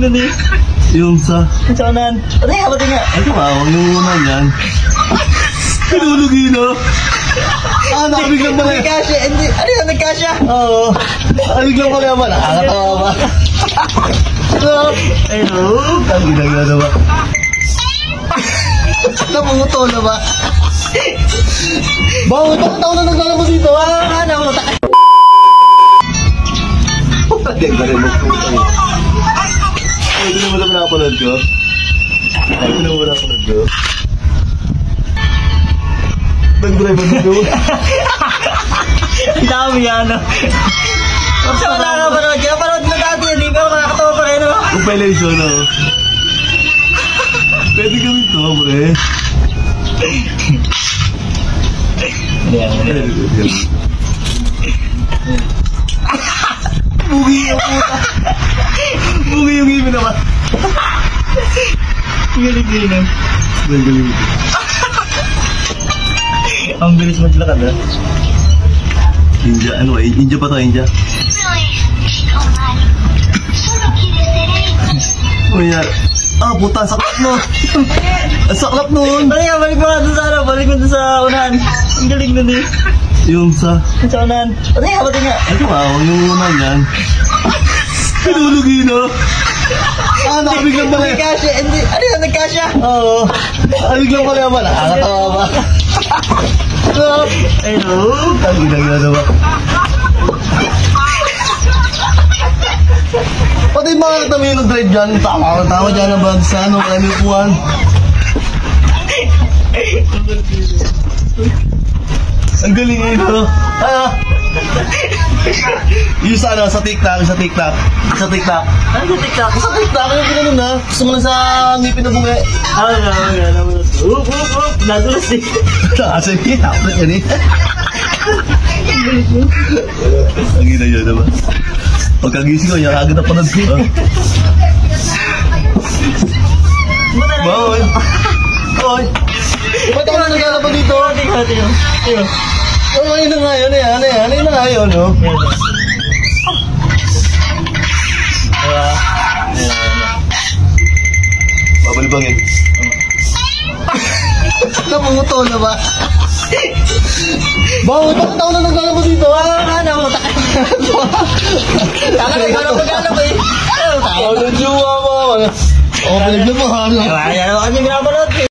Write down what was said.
nun eh. Yung sa... Sa unahan. Pati nga, pati nga. Ay, kumawang yung una niyan. Pinulog yun, no? Nakabiglang pala. Nagkasya, hindi. Ano yun, nagkasya? Oo. Nakabiglang pala naman. Nakakatawa ba? Hello? Ang ginagana na ba? Napunguto na ba? Bakit? Bakit ako na naglalabas dito? Ano? Ganda rin magpunta eh. Ay, ito naman naman nakapanood ko. Ay, ito naman nakapanood ko. Nag-drive ang dito. Ang dami yan, no? Kasi wala ka panood. Kaya panood na dati yan, pero nakakatawa pa rin, no? Compilation, no? Pwede gawin to, pre. Bugi yung puta. Bugi yung ibig naman. Galing-galing, no? Galing-galing. Ang bilis maglakad, ha? India, ano eh? India pa to, India? Kuya, puta, saklap no. Ang saklap nun. Balik nga, balik mo nga dun sa ano, balik mo dun sa unahan. Ang galing nun eh. Yung sa... Sa unahan. Pati nga, pati nga. Ay, kumawang yung una niyan. Pinulog yun, no? Nakabiglang pala. Nagkasya, hindi. Ano yun, nagkasya? Oo. Nakabiglang pala naman. Nakakatawa ba? Hello? Ang ginagana na ba? Pati mga kami yung nag-drive dyan. Tama dyan na ba? Sa ano, kami upuan. Ang galing yun, no? Yung sa ano, sa TikTok. Sa TikTok. Ano sa TikTok? Sa TikTok, yung gano'n na. Gusto mo na sa ngipin na bunga. Ano. Nadulas eh. Kasi hapit yan eh. Ang ina yun naman. Pagkagising ko, yung agad na panad ko. Bawal. Oy. Ba't ako na naglalaba dito? Tingnan. Oh, ayun na nga yun eh. Ayun na nga yun, no? Babalibangin. Napunguto na ba? Bakit? Bakit ako na naglalabas dito? Ano? Kala ko na maglalaba eh. Ano, juwa mo? Pinaglabahan. Ayaw ka niya pinapanood eh.